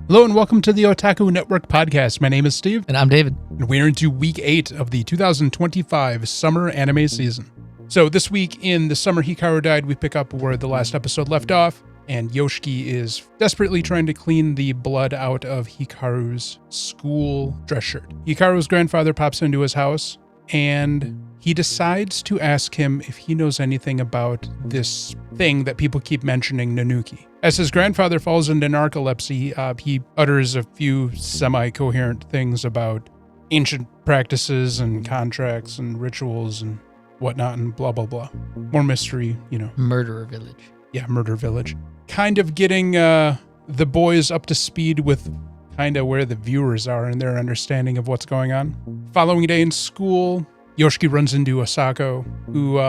Hello and welcome to the Otaku Network podcast. My name is Steve. And I'm David. And we're into week 8 of the 2025 summer anime season. So this week in the Summer Hikaru Died, we pick up where the last episode left off, and Yoshiki is desperately trying to clean the blood out of Hikaru's school dress shirt. Hikaru's grandfather pops into his house, and he decides to ask him if he knows anything about this thing that people keep mentioning, Nanuki. As his grandfather falls into narcolepsy, he utters a few semi-coherent things about ancient practices and contracts and rituals and whatnot and blah, blah, blah. More mystery, you know. Murderer Village. Yeah, Murder Village. Kind of getting the boys up to speed with kind of where the viewers are and their understanding of what's going on. Following day in school, Yoshiki runs into Asako, who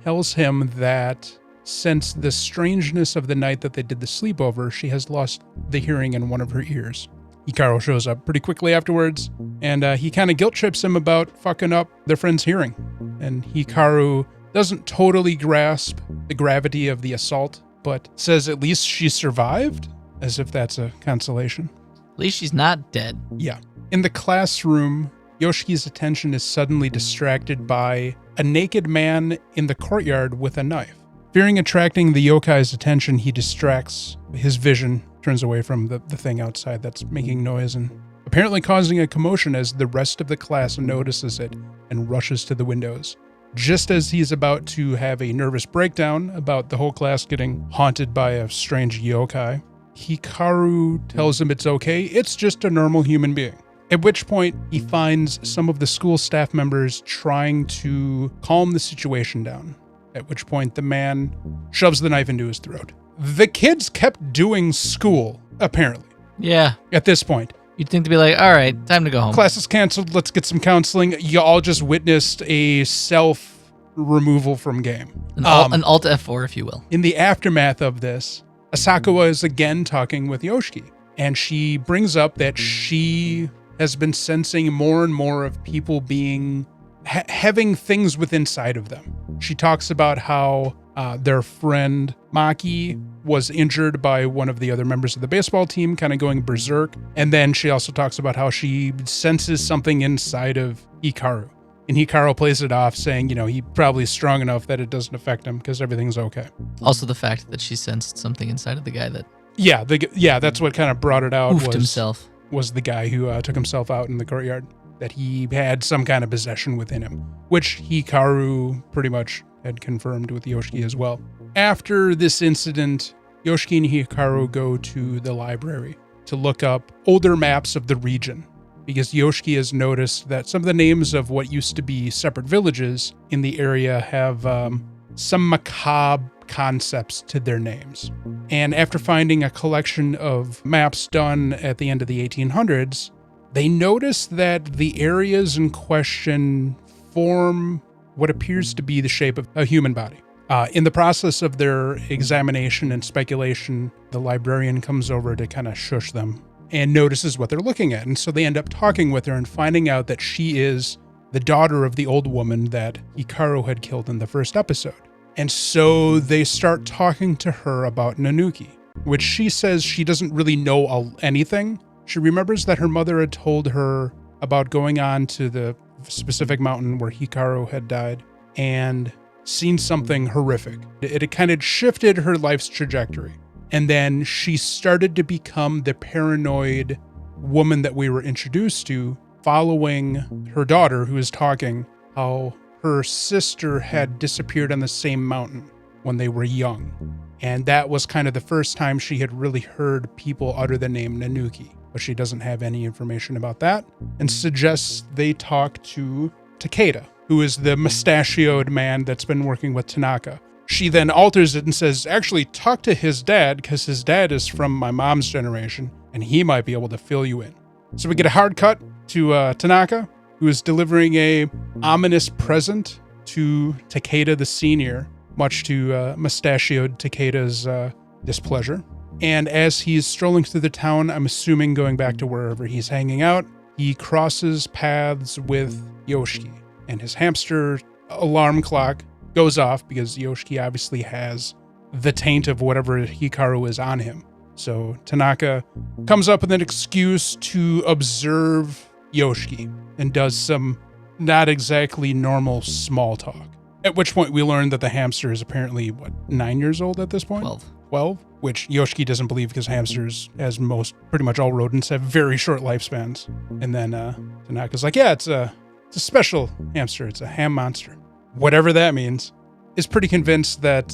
tells him that since the strangeness of the night that they did the sleepover, she has lost the hearing in one of her ears. Hikaru shows up pretty quickly afterwards, and he kind of guilt trips him about fucking up their friend's hearing. And Hikaru doesn't totally grasp the gravity of the assault, but says at least she survived, as if that's a consolation. At least she's not dead. Yeah. In the classroom, Yoshiki's attention is suddenly distracted by a naked man in the courtyard with a knife. Fearing attracting the yokai's attention, he distracts his vision, turns away from the thing outside that's making noise and apparently causing a commotion as the rest of the class notices it and rushes to the windows. Just as he's about to have a nervous breakdown about the whole class getting haunted by a strange yokai, Hikaru tells him it's okay, it's just a normal human being. At which point, he finds some of the school staff members trying to calm the situation down. At which point, the man shoves the knife into his throat. The kids kept doing school, apparently. Yeah. At this point. You'd think to be like, all right, time to go home. Class is canceled, let's get some counseling. You all just witnessed a self-removal from game. An Alt F4, if you will. In the aftermath of this, Asako is again talking with Yoshiki. And she brings up that she has been sensing more and more of people being having things within inside of them. She talks about how their friend Maki was injured by one of the other members of the baseball team, kind of going berserk. And then she also talks about how she senses something inside of Hikaru. And Hikaru plays it off saying, you know, he probably is strong enough that it doesn't affect him because everything's okay. Also the fact that she sensed something inside of the guy that... Yeah, that's what kind of brought it out. Himself. Was the guy who took himself out in the courtyard, that he had some kind of possession within him, which Hikaru pretty much had confirmed with Yoshiki as well. After this incident, Yoshiki and Hikaru go to the library to look up older maps of the region, because Yoshiki has noticed that some of the names of what used to be separate villages in the area have some macabre concepts to their names. And after finding a collection of maps done at the end of the 1800s, they notice that the areas in question form what appears to be the shape of a human body. In the process of their examination and speculation, the librarian comes over to kind of shush them and notices what they're looking at. And so they end up talking with her and finding out that she is the daughter of the old woman that Hikaru had killed in the first episode. And so they start talking to her about Nanuki, which she says she doesn't really know anything. She remembers that her mother had told her about going on to the specific mountain where Hikaru had died and seen something horrific. It kind of shifted her life's trajectory. And then she started to become the paranoid woman that we were introduced to, following her daughter who is talking how her sister had disappeared on the same mountain when they were young. And that was kind of the first time she had really heard people utter the name Nanuki. But she doesn't have any information about that and suggests they talk to Takeda, who is the mustachioed man that's been working with Tanaka. She then alters it and says, actually talk to his dad because his dad is from my mom's generation and he might be able to fill you in. So we get a hard cut to Tanaka, who is delivering a ominous present to Takeda the senior, much to mustachioed Takeda's displeasure. And as he's strolling through the town, I'm assuming going back to wherever he's hanging out, he crosses paths with Yoshiki, and his hamster alarm clock goes off because Yoshiki obviously has the taint of whatever Hikaru is on him. So Tanaka comes up with an excuse to observe Yoshiki and does some not exactly normal small talk. At which point we learn that the hamster is apparently, 9 years old at this point? 12, which Yoshiki doesn't believe because hamsters, as pretty much all rodents, have very short lifespans. And then Tanaka's like, yeah, it's a special hamster. It's a ham monster. Whatever that means. Is pretty convinced that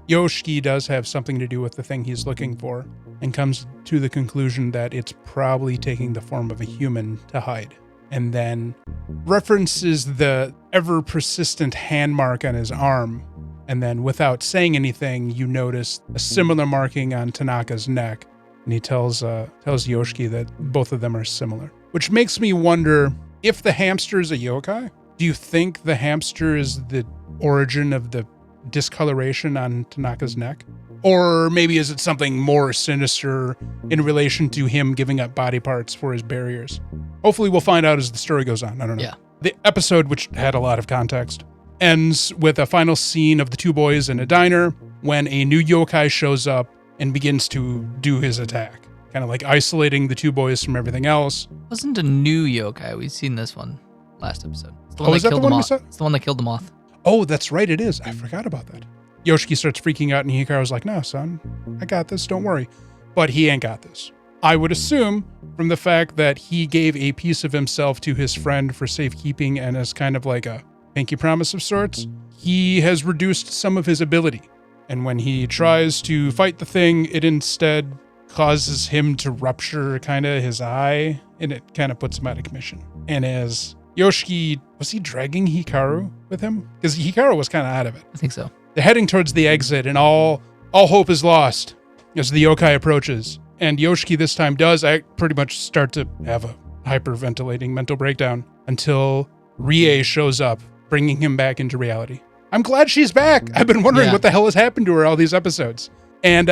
Yoshiki does have something to do with the thing he's looking for, and comes to the conclusion that it's probably taking the form of a human to hide. And then references the ever-persistent hand mark on his arm. And then without saying anything, you notice a similar marking on Tanaka's neck. And he tells Yoshiki that both of them are similar. Which makes me wonder, if the hamster is a yokai, do you think the hamster is the origin of the discoloration on Tanaka's neck? Or maybe is it something more sinister in relation to him giving up body parts for his barriers? Hopefully we'll find out as the story goes on. I don't know. Yeah. The episode, which had a lot of context, ends with a final scene of the two boys in a diner when a new yokai shows up and begins to do his attack. Kind of like isolating the two boys from everything else. It wasn't a new yokai. We've seen this one last episode. It's the is that the one we saw? It's the one that killed the moth. Oh, that's right, it is. I forgot about that. Yoshiki starts freaking out and Hikaru's like, no, son, I got this, don't worry. But he ain't got this. I would assume from the fact that he gave a piece of himself to his friend for safekeeping and as kind of like a pinky promise of sorts, he has reduced some of his ability. And when he tries to fight the thing, it instead causes him to rupture kind of his eye, and it kind of puts him out of commission. And as Yoshiki, was he dragging Hikaru with him? Because Hikaru was kind of out of it. I think so. They're heading towards the exit, and all hope is lost as the yokai approaches. And Yoshiki this time does pretty much start to have a hyperventilating mental breakdown until Rie shows up, bringing him back into reality. I'm glad she's back. I've been wondering what the hell has happened to her all these episodes. And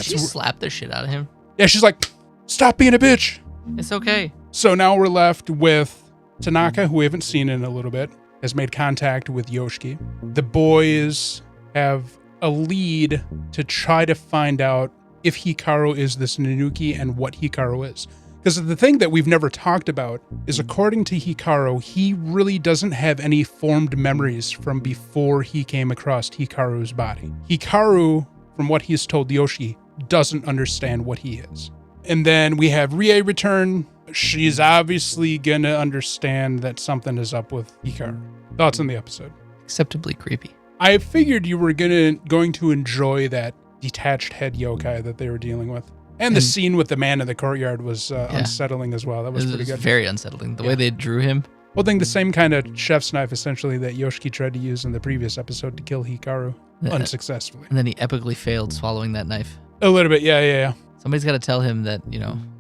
she slapped the shit out of him. Yeah, she's like, stop being a bitch. It's okay. So now we're left with Tanaka, who we haven't seen in a little bit, has made contact with Yoshiki. The boys have a lead to try to find out if Hikaru is this Nanuki and what Hikaru is. Because the thing that we've never talked about is, according to Hikaru, he really doesn't have any formed memories from before he came across Hikaru's body. Hikaru, from what he's told Yoshi, doesn't understand what he is. And then we have Rie return. She's obviously gonna understand that something is up with Hikaru. Thoughts on the episode? Acceptably creepy. I figured you were going to enjoy that detached head yokai that they were dealing with. And the scene with the man in the courtyard was unsettling as well. That was pretty good. Very unsettling. The way they drew him. Well, I think the same kind of chef's knife, essentially, that Yoshiki tried to use in the previous episode to kill Hikaru unsuccessfully. And then he epically failed swallowing that knife. A little bit, yeah. Somebody's got to tell him that,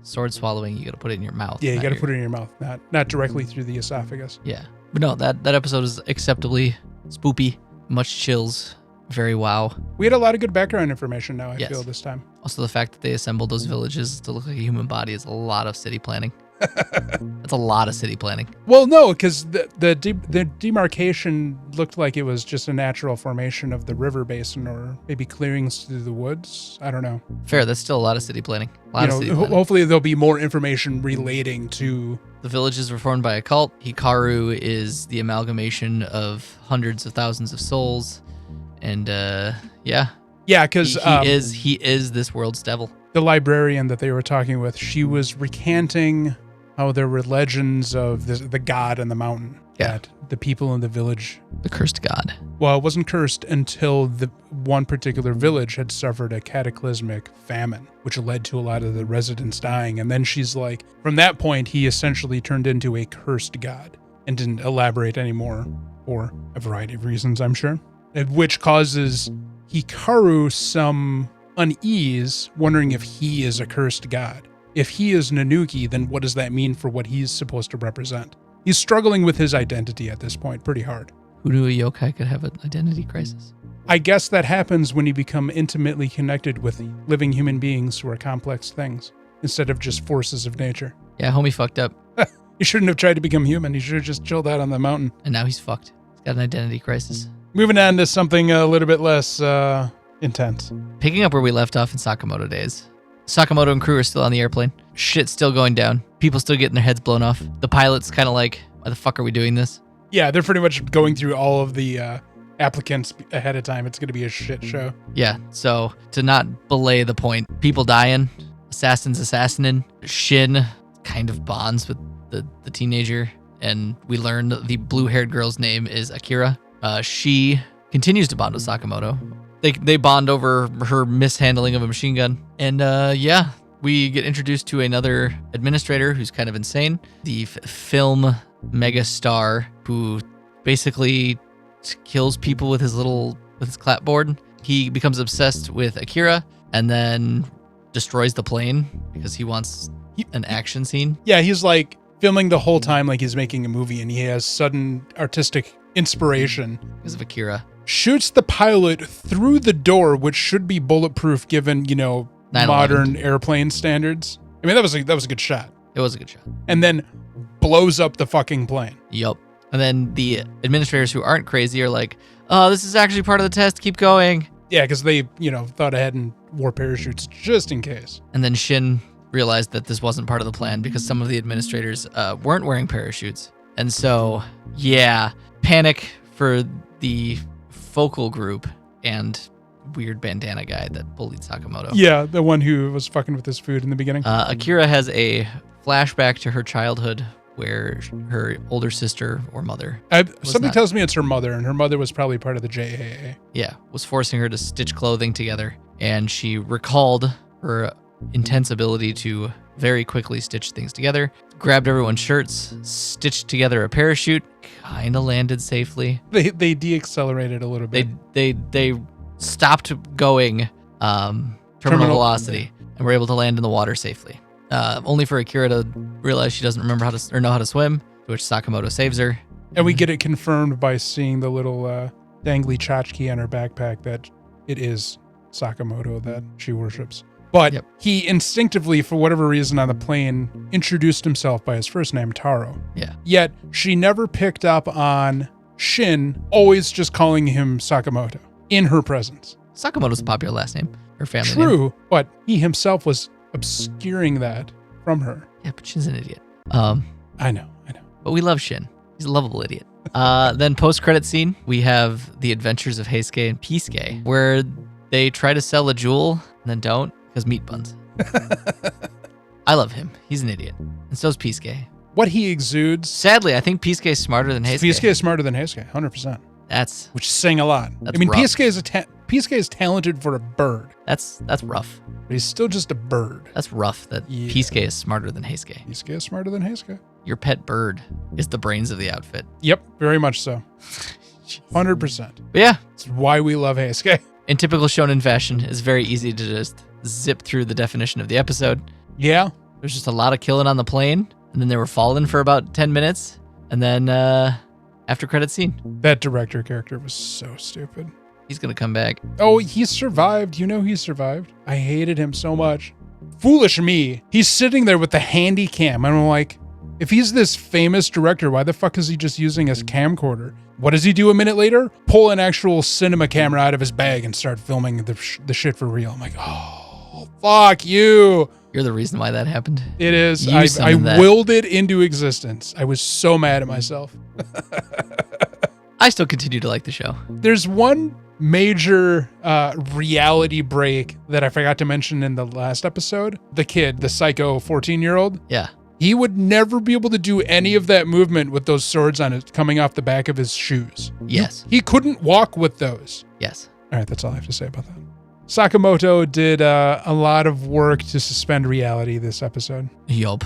sword swallowing, you got to put it in your mouth. Yeah, you got to put it in your mouth, not directly through the esophagus. Yeah. But no, that episode is acceptably spoopy, much chills, very wow. We had a lot of good background information now, I feel, this time. Also, the fact that they assembled those villages to look like a human body is a lot of city planning. That's a lot of city planning. Well, no, because the demarcation looked like it was just a natural formation of the river basin or maybe clearings through the woods. I don't know. Fair, that's still a lot of city planning. Hopefully there'll be more information relating to... The villages were formed by a cult. Hikaru is the amalgamation of hundreds of thousands of souls. And, yeah, because he is this world's devil. The librarian that they were talking with, she was recanting how there were legends of the god in the mountain. Yeah. That the people in the village... The cursed god. Well, it wasn't cursed until the one particular village had suffered a cataclysmic famine, which led to a lot of the residents dying. And then she's like, from that point, he essentially turned into a cursed god and didn't elaborate anymore for a variety of reasons, I'm sure. Which causes Hikaru some unease, wondering if he is a cursed god. If he is Nanuki, then what does that mean for what he's supposed to represent? He's struggling with his identity at this point pretty hard. Who knew a yokai could have an identity crisis? I guess that happens when you become intimately connected with living human beings who are complex things, instead of just forces of nature. Yeah, homie fucked up. He shouldn't have tried to become human. He should have just chilled out on the mountain. And now he's fucked. He's got an identity crisis. Moving on to something a little bit less intense. Picking up where we left off in Sakamoto Days, Sakamoto and crew are still on the airplane. Shit's still going down. People still getting their heads blown off. The pilot's kind of like, why the fuck are we doing this? Yeah, they're pretty much going through all of the applicants ahead of time. It's going to be a shit show. Yeah, so to not belay the point, people dying, assassins assassinating. Shin kind of bonds with the teenager, and we learn the blue-haired girl's name is Akira. She continues to bond with Sakamoto. They bond over her mishandling of a machine gun. And yeah, we get introduced to another administrator who's kind of insane. The film mega star who basically kills people with his clapboard. He becomes obsessed with Akira and then destroys the plane because he wants an action scene. Yeah, he's like filming the whole time like he's making a movie, and he has sudden artistic inspiration because of Akira. Shoots the pilot through the door, which should be bulletproof given, modern airplane standards. I mean, that was a good shot. It was a good shot. And then blows up the fucking plane. Yup. And then the administrators who aren't crazy are like, oh, this is actually part of the test. Keep going. Yeah, because they, thought ahead and wore parachutes just in case. And then Shin realized that this wasn't part of the plan because some of the administrators weren't wearing parachutes. And so, yeah, panic for the focal group and weird bandana guy that bullied Sakamoto. Yeah, the one who was fucking with his food in the beginning. Akira has a flashback to her childhood where her older sister or mother. Something tells me it's her mother, and her mother was probably part of the JAA. Yeah, was forcing her to stitch clothing together, and she recalled her intense ability to very quickly stitch things together, grabbed everyone's shirts, stitched together a parachute, kind of landed safely. They de-accelerated a little bit. They stopped going terminal velocity and were able to land in the water safely. Only for Akira to realize she doesn't remember know how to swim, to which Sakamoto saves her. And we get it confirmed by seeing the little dangly tchotchke on her backpack that it is Sakamoto that she worships. But he instinctively, for whatever reason on the plane, introduced himself by his first name, Taro. Yeah. Yet she never picked up on Shin always just calling him Sakamoto in her presence. Sakamoto's a popular last name. Her family name. True, but he himself was obscuring that from her. Yeah, but Shin's an idiot. I know. But we love Shin. He's a lovable idiot. Then post-credit scene, we have the adventures of Heisuke and Pisuke, where they try to sell a jewel and then don't because meat buns. I love him. He's an idiot. And so's Pisuke. What he exudes. Sadly, I think Pisuke is smarter than Heisuke. Pisuke is smarter than Heisuke, 100%. Which is saying a lot. I mean, rough. Pisuke is talented for a bird. That's rough. But he's still just a bird. That's rough that Pisuke is smarter than Heisuke. Pisuke is smarter than Heisuke. Your pet bird is the brains of the outfit. Yep, very much so. 100%. But yeah. That's why we love Heisuke. In typical shonen fashion, it's very easy to just zip through the definition of the episode. Yeah. There's just a lot of killing on the plane, and then they were falling for about 10 minutes, and then after credit scene. That director character was so stupid. He's going to come back. Oh, he survived. He survived. I hated him so much. Foolish me. He's sitting there with the handy cam, and I'm like, if he's this famous director, why the fuck is he just using his camcorder? What does he do a minute later? Pull an actual cinema camera out of his bag and start filming the shit for real. I'm like, oh, fuck you. You're the reason why that happened. It is. I willed it into existence. I was so mad at myself. I still continue to like the show. There's one major reality break that I forgot to mention in the last episode. The kid, the psycho 14-year-old. Yeah. He would never be able to do any of that movement with those swords on it coming off the back of his shoes. Yes. He couldn't walk with those. Yes. All right, that's all I have to say about that. Sakamoto did a lot of work to suspend reality this episode. Yup.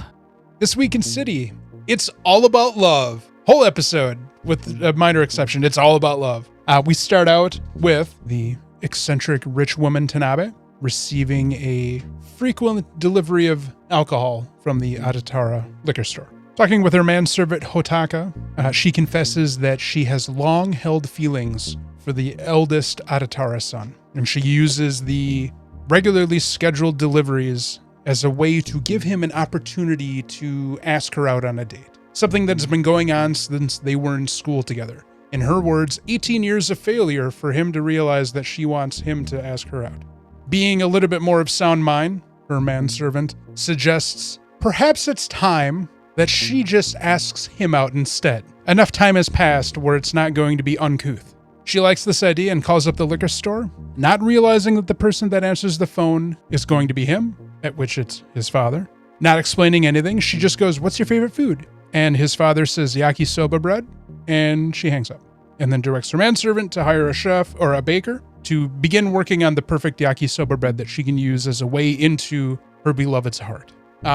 This week in City, it's all about love. Whole episode, with a minor exception, it's all about love. We start out with the eccentric rich woman Tanabe receiving a frequent delivery of alcohol from the Adatara liquor store. Talking with her manservant Hotaka, she confesses that she has long held feelings for the eldest Adatara son, and she uses the regularly scheduled deliveries as a way to give him an opportunity to ask her out on a date. Something that's been going on since they were in school together. In her words, 18 years of failure for him to realize that she wants him to ask her out. Being a little bit more of sound mind, her manservant, suggests perhaps it's time that she just asks him out instead. Enough time has passed where it's not going to be uncouth. She likes this idea and calls up the liquor store, not realizing that the person that answers the phone is going to be him, at which it's his father. Not explaining anything, she just goes, "What's your favorite food?" And his father says, "Yakisoba bread," and she hangs up. And then directs her manservant to hire a chef or a baker to begin working on the perfect yakisoba bread that she can use as a way into her beloved's heart.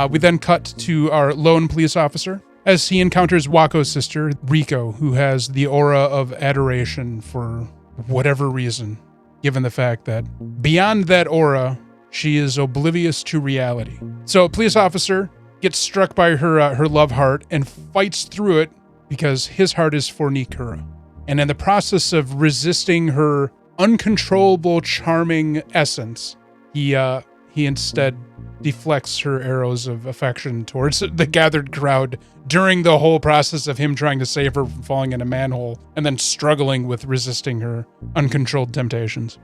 We then cut to our lone police officer as he encounters Wako's sister, Riko, who has the aura of adoration for whatever reason, given the fact that beyond that aura, she is oblivious to reality. So a police officer gets struck by her love heart and fights through it because his heart is for Nikura. And in the process of resisting her uncontrollable, charming essence, he instead deflects her arrows of affection towards the gathered crowd during the whole process of him trying to save her from falling in a manhole and then struggling with resisting her uncontrolled temptations.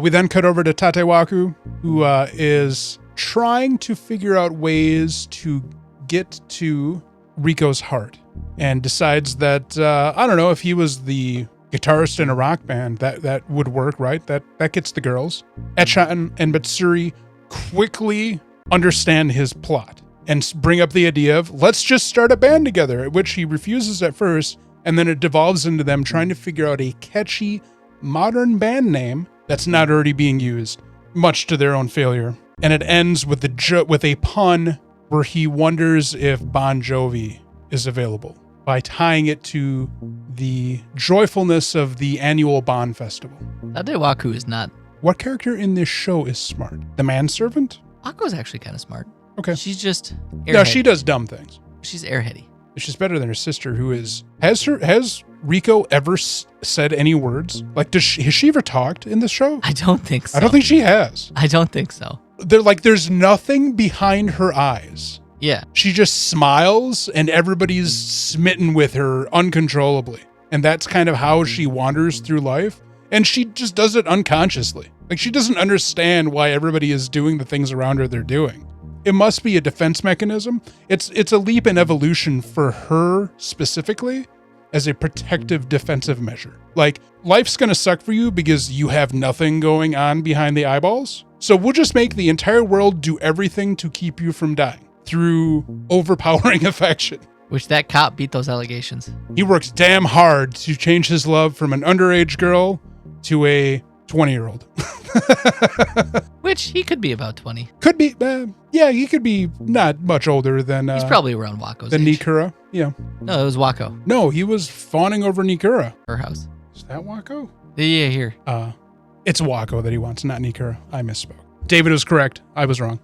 We then cut over to Tatewaku, who is trying to figure out ways to get to Riko's heart and decides that, I don't know, if he was the guitarist in a rock band, that would work, right? That gets the girls. Echan and Matsuri quickly understand his plot and bring up the idea of, let's just start a band together, at which he refuses at first, and then it devolves into them trying to figure out a catchy, modern band name that's not already being used, much to their own failure. And it ends with a pun where he wonders if Bon Jovi is available, by tying it to the joyfulness of the annual Bon Festival. Tatewaku is not. What character in this show is smart? The manservant? Wako's actually kind of smart. Okay. She's just airhead. No, she does dumb things. She's airheady. She's better than her sister, who is... Has Riko ever said any words? Like, has she ever talked in this show? I don't think so. I don't think she has. I don't think so. There's nothing behind her eyes. Yeah. She just smiles and everybody's smitten with her uncontrollably. And that's kind of how she wanders through life. And she just does it unconsciously. Like, she doesn't understand why everybody is doing the things around her they're doing. It must be a defense mechanism. It's a leap in evolution for her specifically as a protective defensive measure. Like, life's gonna suck for you because you have nothing going on behind the eyeballs. So we'll just make the entire world do everything to keep you from dying through overpowering affection. Which that cop beat those allegations. He works damn hard to change his love from an underage girl to a 20-year-old. Which he could be about 20. Could be, yeah, he could be not much older than... He's probably around Wako's than age. Nikura, yeah. No, it was Wako. No, he was fawning over Nikura. Her house. Is that Wako? Yeah, here. It's Wako that he wants, not Nikura. I misspoke. David was correct. I was wrong.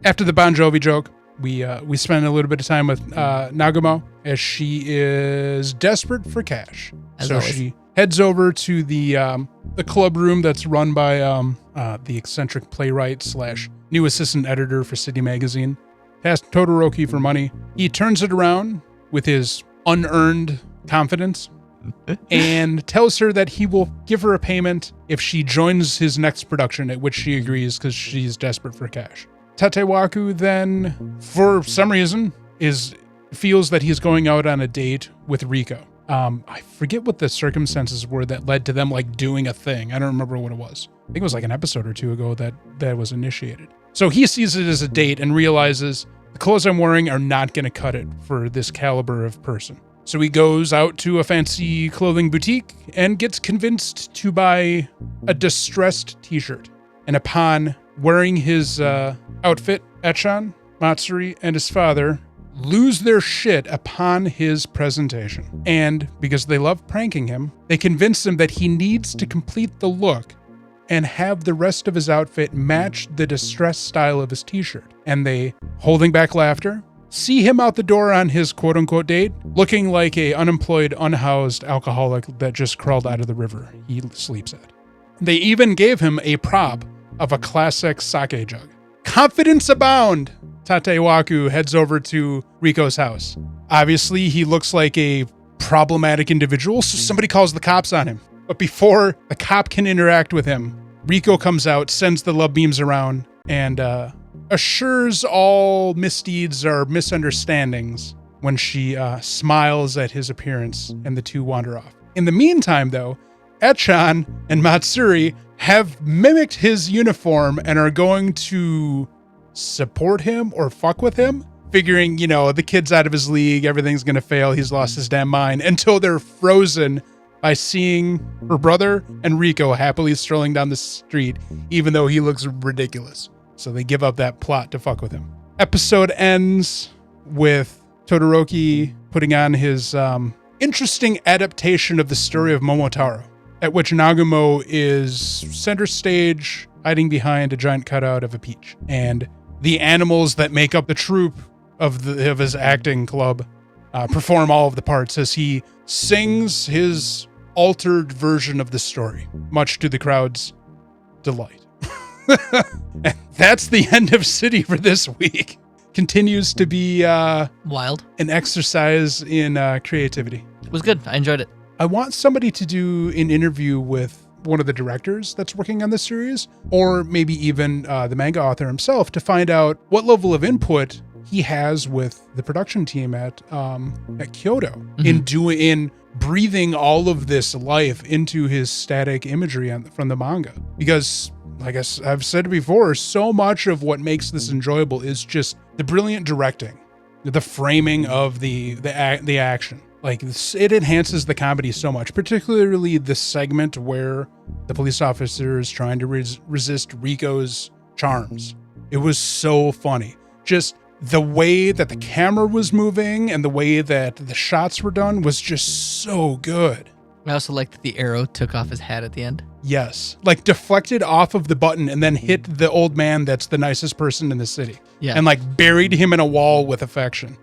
After the Bon Jovi joke, we spend a little bit of time with Nagumo as she is desperate for cash. As always. She heads over to the club room that's run by the eccentric playwright / new assistant editor for City Magazine. Asks Todoroki for money. He turns it around with his unearned confidence and tells her that he will give her a payment if she joins his next production, at which she agrees because she's desperate for cash. Tatewaku then, for some reason, feels that he's going out on a date with Riko. I forget what the circumstances were that led to them like doing a thing. I don't remember what it was. I think it was like an episode or two ago that was initiated. So he sees it as a date and realizes the clothes I'm wearing are not going to cut it for this caliber of person. So he goes out to a fancy clothing boutique and gets convinced to buy a distressed t-shirt. And upon wearing his outfit, Echan, Matsuri, and his father lose their shit upon his presentation. And because they love pranking him, they convince him that he needs to complete the look and have the rest of his outfit match the distressed style of his t-shirt. And they, holding back laughter, see him out the door on his quote-unquote date, looking like a unemployed, unhoused alcoholic that just crawled out of the river he sleeps at. They even gave him a prop of a classic sake jug. Confidence abound! Tatewaku heads over to Riko's house. Obviously, he looks like a problematic individual, so somebody calls the cops on him. But before the cop can interact with him, Riko comes out, sends the love beams around, and assures all misdeeds are misunderstandings when she smiles at his appearance and the two wander off. In the meantime, though, Echan and Matsuri have mimicked his uniform and are going to support him or fuck with him, figuring, the kid's out of his league, everything's going to fail, he's lost his damn mind, until they're frozen by seeing her brother and Riko happily strolling down the street, even though he looks ridiculous. So they give up that plot to fuck with him. Episode ends with Todoroki putting on his interesting adaptation of the story of Momotaro, at which Nagumo is center stage, hiding behind a giant cutout of a peach. And the animals that make up the troupe of his acting club perform all of the parts as he sings his altered version of the story, much to the crowd's delight. And that's the end of City for this week. Continues to be wild, an exercise in creativity. It was good. I enjoyed it. I want somebody to do an interview with one of the directors that's working on this series, or maybe even the manga author himself, to find out what level of input he has with the production team at Kyoto in breathing all of this life into his static imagery from the manga. Because, like I've said before, so much of what makes this enjoyable is just the brilliant directing, the framing of the action. Like, it enhances the comedy so much, particularly the segment where the police officer is trying to resist Riko's charms. It was so funny. Just the way that the camera was moving and the way that the shots were done was just so good. I also liked that the arrow took off his hat at the end. Yes. Like, deflected off of the button and then hit the old man that's the nicest person in the city. Yeah. And, like, buried him in a wall with affection.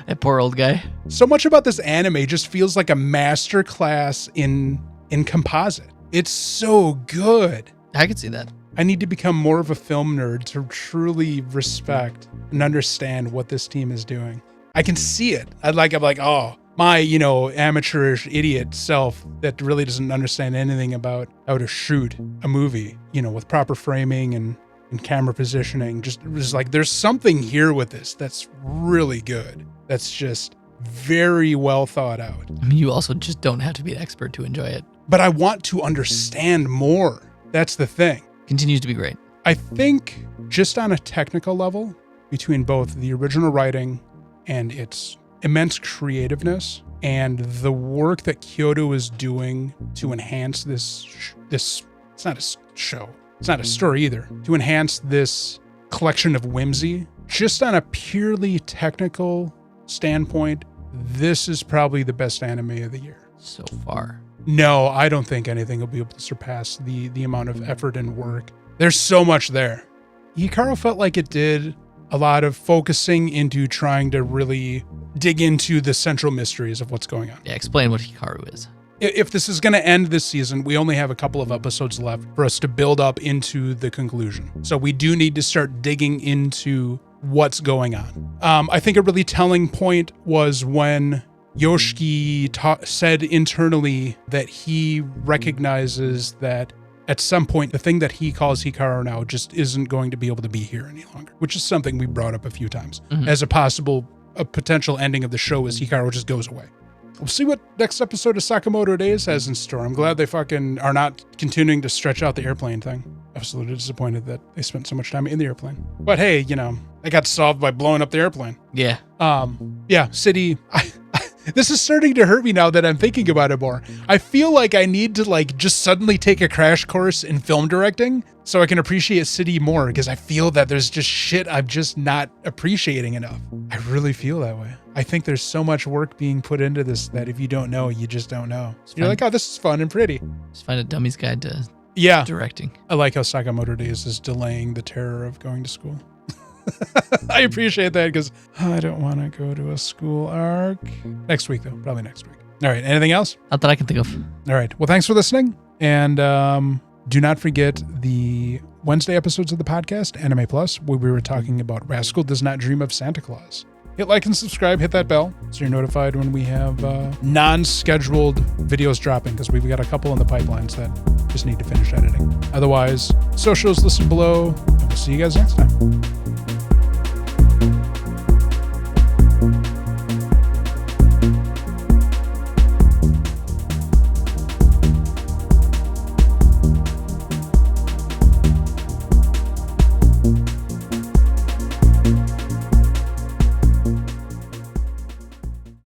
That poor old guy. So much about this anime just feels like a master class in composite. It's so good. I could see that. I need to become more of a film nerd to truly respect and understand what this team is doing. I can see it. I'm like, oh, my, amateurish idiot self that really doesn't understand anything about how to shoot a movie, with proper framing and camera positioning. Just was like, there's something here with this that's really good. That's just very well thought out. I mean, you also just don't have to be an expert to enjoy it. But I want to understand more. That's the thing. Continues to be great. I think just on a technical level, between both the original writing and its immense creativeness and the work that Kyoto is doing to enhance this, it's not a show, it's not a story either, to enhance this collection of whimsy, just on a purely technical standpoint, this is probably the best anime of the year. So far. No, I don't think anything will be able to surpass the amount of effort and work. There's so much there. Hikaru felt like it did a lot of focusing into trying to really dig into the central mysteries of what's going on. Yeah, explain what Hikaru is. If this is going to end this season, we only have a couple of episodes left for us to build up into the conclusion. So we do need to start digging into what's going on. I think a really telling point was when Yoshiki said internally that he recognizes that at some point, the thing that he calls Hikaru now just isn't going to be able to be here any longer, which is something we brought up a few times as a potential ending of the show is Hikaru just goes away. We'll see what next episode of Sakamoto Days has in store. I'm glad they fucking are not continuing to stretch out the airplane thing. I was a little disappointed that they spent so much time in the airplane. But hey, they got solved by blowing up the airplane. Yeah. Yeah, City. This is starting to hurt me now that I'm thinking about it more. I feel like I need to just suddenly take a crash course in film directing so I can appreciate City more, because I feel that there's just shit I'm just not appreciating enough. I really feel that way. I think there's so much work being put into this that if you don't know, you just don't know. You're like, oh, this is fun and pretty. Just find a dummy's guide to directing. I like how Sakamoto Days is delaying the terror of going to school. I appreciate that because I don't want to go to a school arc. Next week, though. Probably next week. All right. Anything else? Not that I can think of. All right. Well, thanks for listening. And do not forget the Wednesday episodes of the podcast, Anime Plus, where we were talking about Rascal Does Not Dream of Santa Claus. hit like and subscribe, hit that bell so you're notified when we have non-scheduled videos dropping, because we've got a couple in the pipelines that just need to finish editing. Otherwise, socials listed below, and we'll see you guys next time.